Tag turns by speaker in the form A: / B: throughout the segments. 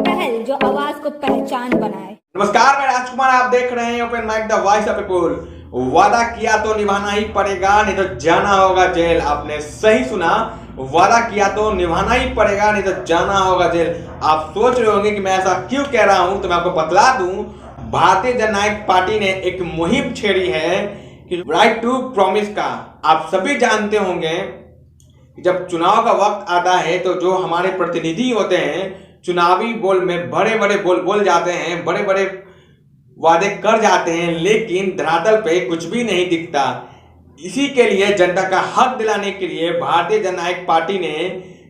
A: पहल जो आवाज को पहचान बनाए।
B: नमस्कार, मैं राजकुमार, आप देख रहे हैं open mic the voice of people. वादा किया तो निभाना ही पड़ेगा, नहीं तो जाना होगा जेल। आपने सही सुना, वादा किया तो निभाना ही पड़ेगा, नहीं तो जाना होगा जेल। आप सोच रहे होंगे कि मैं ऐसा क्यों कह रहा हूं, तो मैं आपको बतला दूं। भारतीय जननायक पार्टी ने एक मुहिम छेड़ी है कि राइट टू प्रॉमिस का। आप सभी जानते होंगे कि जब चुनाव का वक्त आता है तो जो हमारे प्रतिनिधि होते हैं चुनावी बोल में बड़े बड़े बोल जाते हैं, बड़े बड़े वादे कर जाते हैं, लेकिन धरातल पे कुछ भी नहीं दिखता। इसी के लिए जनता का हक दिलाने के लिए भारतीय जननायक पार्टी ने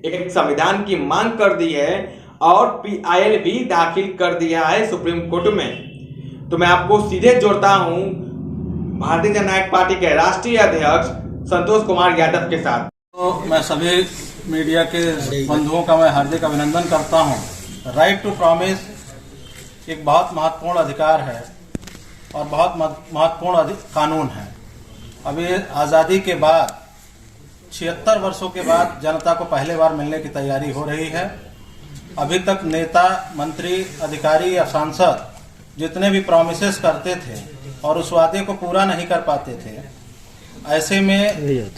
B: एक संविधान की मांग कर दी है और PIL भी दाखिल कर दिया है सुप्रीम कोर्ट में। तो मैं आपको सीधे जोड़ता हूं भारतीय जननायक पार्टी के राष्ट्रीय अध्यक्ष संतोष कुमार यादव के साथ।
C: तो मैं सभी मीडिया के बंधुओं का मैं हार्दिक अभिनंदन करता हूं। राइट टू प्रॉमिस एक बहुत महत्वपूर्ण अधिकार है और बहुत महत्वपूर्ण कानून है। अभी आज़ादी के बाद 76 वर्षों के बाद जनता को पहले बार मिलने की तैयारी हो रही है। अभी तक नेता, मंत्री, अधिकारी या सांसद जितने भी प्रॉमिसेस करते थे और उस वादे को पूरा नहीं कर पाते थे, ऐसे में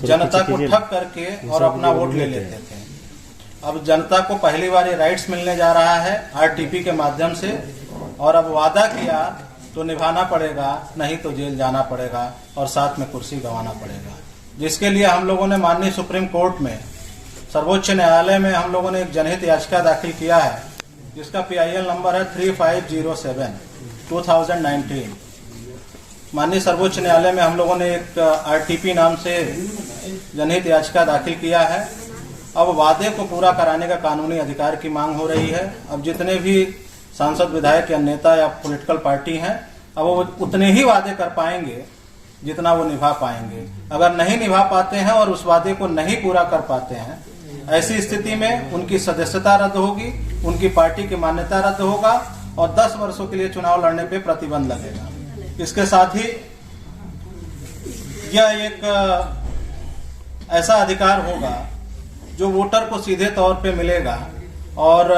C: जनता को ठग करके और अपना वोट ले लेते थे। अब जनता को पहली बार ये राइट्स मिलने जा रहा है RTP के माध्यम से, और अब वादा किया तो निभाना पड़ेगा, नहीं तो जेल जाना पड़ेगा और साथ में कुर्सी गंवाना पड़ेगा। जिसके लिए हम लोगों ने माननीय सुप्रीम कोर्ट में, सर्वोच्च न्यायालय में हम लोगों ने एक जनहित याचिका दाखिल किया है, जिसका PIL नंबर है 3507 2019। माननीय सर्वोच्च न्यायालय में हम लोगों ने एक RTP नाम से जनहित याचिका दाखिल किया है। अब वादे को पूरा कराने का कानूनी अधिकार की मांग हो रही है। अब जितने भी सांसद, विधायक या नेता या पॉलिटिकल पार्टी हैं, अब वो उतने ही वादे कर पाएंगे जितना वो निभा पाएंगे। अगर नहीं निभा पाते हैं और उस वादे को नहीं पूरा कर पाते हैं, ऐसी स्थिति में उनकी सदस्यता रद्द होगी, उनकी पार्टी की मान्यता रद्द होगा और 10 वर्षों के लिए चुनाव लड़ने पर प्रतिबंध लगेगा। इसके साथ ही यह एक ऐसा अधिकार होगा जो वोटर को सीधे तौर पे मिलेगा और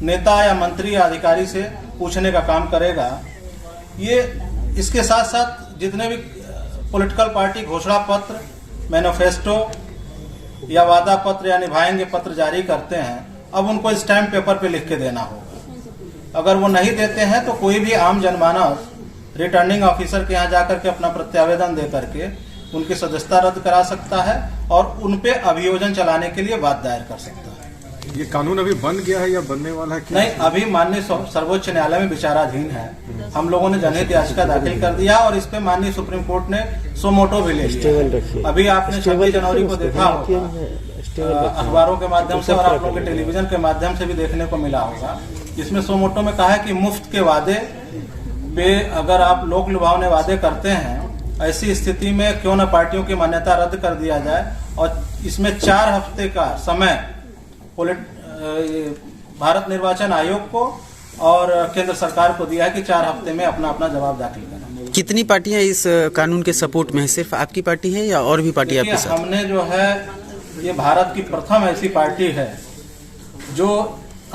C: नेता या मंत्री या अधिकारी से पूछने का काम करेगा। ये इसके साथ साथ जितने भी पॉलिटिकल पार्टी घोषणा पत्र, मैनिफेस्टो या वादा पत्र या निभाएंगे पत्र जारी करते हैं, अब उनको स्टैम्प पेपर पे लिख के देना होगा। अगर वो नहीं देते हैं तो कोई भी आम जनमानस रिटर्निंग ऑफिसर के यहाँ जाकर के अपना प्रत्यावेदन दे करके उनकी सदस्यता रद्द करा सकता है और उन पे अभियोजन चलाने के लिए वाद दायर कर सकता है।
D: ये कानून अभी बन गया है या बनने वाला है?
C: नहीं, अभी माननीय सर्वोच्च न्यायालय में विचाराधीन है। हम लोगों ने जनहित याचिका दाखिल कर दिया और इस पे माननीय सुप्रीम कोर्ट ने सो मोटो भी ले लिया। अभी आपने 26 जनवरी को देखा होगा अखबारों के माध्यम से और आप लोगों के टेलीविजन के माध्यम से भी देखने को मिला होगा, जिसमें सो मोटो में कहा है कि मुफ्त के वादे पे अगर आप लोक लुभावने वादे करते हैं, ऐसी स्थिति में क्यों न पार्टियों की मान्यता रद्द कर दिया जाए। और इसमें 4 हफ्ते का समय भारत निर्वाचन आयोग को और केंद्र सरकार को दिया है कि 4 हफ्ते में अपना अपना जवाब दाखिल करें।
E: कितनी पार्टियां इस कानून के सपोर्ट में है? सिर्फ आपकी पार्टी है या और भी पार्टी आपके साथ?
C: हमने जो है, ये भारत की प्रथम ऐसी पार्टी है जो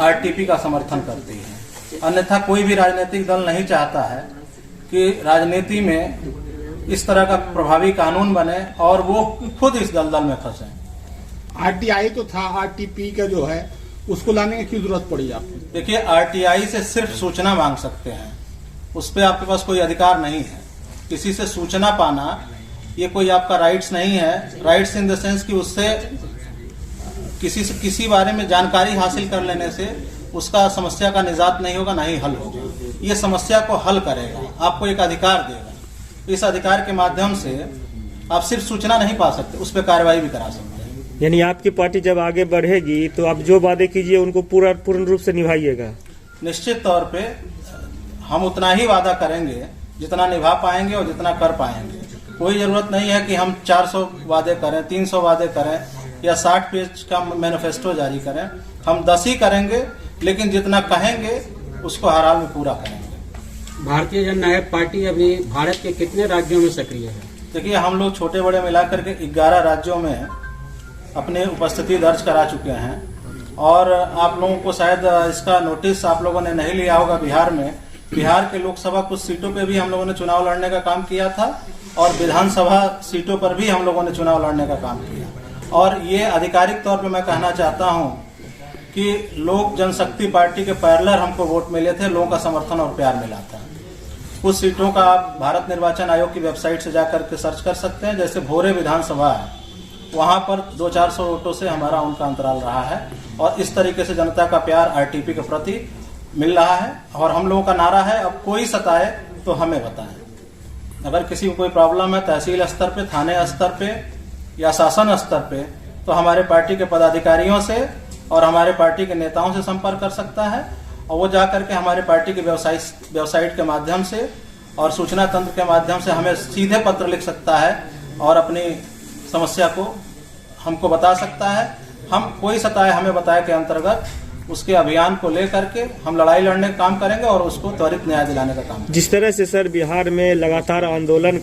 C: RTP का समर्थन करती है। अन्यथा कोई भी राजनीतिक दल नहीं चाहता है कि राजनीति में इस तरह का प्रभावी कानून बने और वो खुद इस दलदल में फंसे।
F: RTI तो था, RTP का जो है उसको लाने की क्यों जरूरत पड़ी आपको?
C: देखिए, RTI से सिर्फ सूचना मांग सकते हैं, उस पर आपके पास कोई अधिकार नहीं है। किसी से सूचना पाना ये कोई आपका राइट्स नहीं है। राइट्स इन द सेंस कि उससे किसी बारे में जानकारी हासिल कर लेने से उसका समस्या का निजात नहीं होगा, ना ही हल होगा। ये समस्या को हल करेगा, आपको एक अधिकार देगा। इस अधिकार के माध्यम से आप सिर्फ सूचना नहीं पा सकते, उस पर कार्रवाई भी करा सकते हैं।
G: यानी आपकी पार्टी जब आगे बढ़ेगी तो आप जो वादे कीजिए उनको पूर्ण रूप से निभाइएगा?
C: निश्चित तौर पे हम उतना ही वादा करेंगे जितना निभा पाएंगे और जितना कर पाएंगे। कोई जरूरत नहीं है कि हम 400 वादे करें, 300 वादे करें या 60 पेज का मैनिफेस्टो जारी करें। हम 10 ही करेंगे, लेकिन जितना कहेंगे उसको हर हाल में पूरा करेंगे।
H: भारतीय जननायक पार्टी अभी भारत के कितने राज्यों में सक्रिय है?
C: देखिए, हम लोग छोटे बड़े मिलाकर के 11 राज्यों में अपनी उपस्थिति दर्ज करा चुके हैं और आप लोगों को शायद इसका नोटिस आप लोगों ने नहीं लिया होगा। बिहार के लोकसभा कुछ सीटों पे भी हम लोगों ने चुनाव लड़ने का काम किया था और विधानसभा सीटों पर भी हम लोगों ने चुनाव लड़ने का काम किया। और ये आधिकारिक तौर पे मैं कहना चाहता हूं कि लोक जनशक्ति पार्टी के पैरेलल हमको वोट मिले थे, लोगों का समर्थन और प्यार मिला था। कुछ सीटों का आप भारत निर्वाचन आयोग की वेबसाइट से जाकर के सर्च कर सकते हैं। जैसे भोरे विधानसभा है, वहां पर 200-400 वोटों से हमारा उनका अंतराल रहा है और इस तरीके से जनता का प्यार आरटीपी के प्रति मिल रहा है। और हम लोगों का नारा है, अब कोई सताए तो हमें बताएं। अगर किसी को कोई प्रॉब्लम है तहसील स्तर पे, थाने स्तर पे या शासन स्तर पे, तो हमारे पार्टी के पदाधिकारियों से और हमारे पार्टी के नेताओं से संपर्क कर सकता है और वो जाकर के हमारे पार्टी की वेबसाइट के माध्यम से और सूचना तंत्र के माध्यम से हमें सीधे पत्र लिख सकता है और अपनी समस्या को हमको बता सकता है। हम कोई सताए हमें बताए के अंतर्गत उसके अभियान को लेकर के हम लड़ाई लड़ने का काम करेंगे और उसको त्वरित न्याय दिलाने का काम।
G: जिस तरह से सर बिहार में लगातार आंदोलन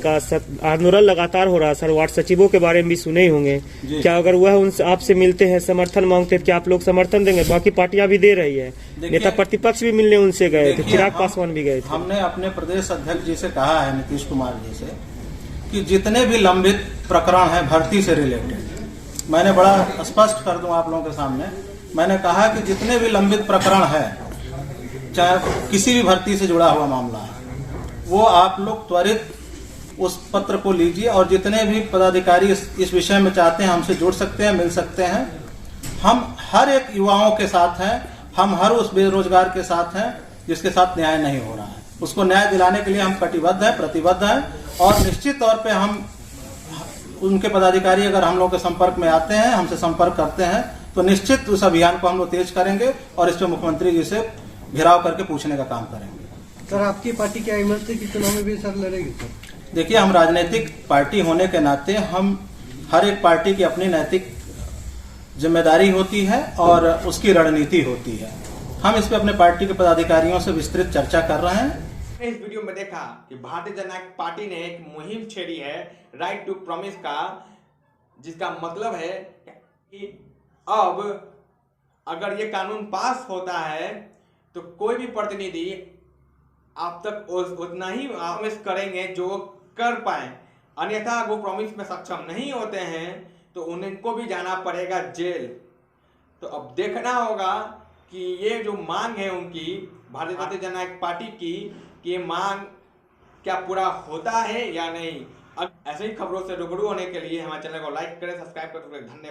G: लगातार हो रहा है सर, वार्ड सचिवों के बारे में भी सुने ही होंगे, क्या अगर वह उनसे आपसे मिलते हैं, समर्थन मांगते हैं, क्या आप लोग समर्थन देंगे? बाकी पार्टियां भी दे रही है, नेता प्रतिपक्ष भी मिलने उनसे गए थे, चिराग पासवान भी गए थे।
C: हमने अपने प्रदेश अध्यक्ष जी से कहा है, नीतीश कुमार जी से, कि जितने भी लंबित प्रकरण है भर्ती से रिलेटेड, मैंने बड़ा स्पष्ट कर दूं आप लोगों के सामने, मैंने कहा कि जितने भी लंबित प्रकरण है, चाहे किसी भी भर्ती से जुड़ा हुआ मामला है, वो आप लोग त्वरित उस पत्र को लीजिए और जितने भी पदाधिकारी इस विषय में चाहते हैं हमसे जुड़ सकते हैं, मिल सकते हैं। हम हर एक युवाओं के साथ हैं, हम हर उस बेरोजगार के साथ हैं जिसके साथ न्याय नहीं हो रहा है। उसको न्याय दिलाने के लिए हम कटिबद्ध हैं, प्रतिबद्ध हैं और निश्चित तौर पे हम उनके पदाधिकारी अगर हम लोग के संपर्क में आते हैं, हमसे संपर्क करते हैं, तो निश्चित उस अभियान को हम लोग तेज करेंगे और इस पे मुख्यमंत्री जी से घेराव करके पूछने का काम करेंगे।
I: सर, आपकी पार्टी क्या हिम्मत है कि चुनाव में भी सर लड़ेगी? सर
C: देखिए, हम राजनीतिक पार्टी होने के नाते हम हर एक पार्टी की अपनी नैतिक जिम्मेदारी होती है और उसकी रणनीति होती है। हम इस पे अपने पार्टी के पदाधिकारियों से विस्तृत चर्चा कर रहे हैं।
B: इस वीडियो में देखा कि भारतीय जनता पार्टी ने एक मुहिम छेड़ी है राइट टू प्रॉमिस का, जिसका मतलब है कि अब अगर ये कानून पास होता है तो कोई भी प्रतिनिधि आप तक उतना ही प्रॉमिस करेंगे जो कर पाए, अन्यथा वो प्रॉमिस में सक्षम नहीं होते हैं तो उनको भी जाना पड़ेगा जेल। तो अब देखना होगा कि ये जो मांग है उनकी भारतीय जनता पार्टी की, कि ये मांग क्या पूरा होता है या नहीं। अब ऐसे ही खबरों से रूबरू होने के लिए हमारे चैनल को लाइक करें, सब्सक्राइब करें। धन्यवाद।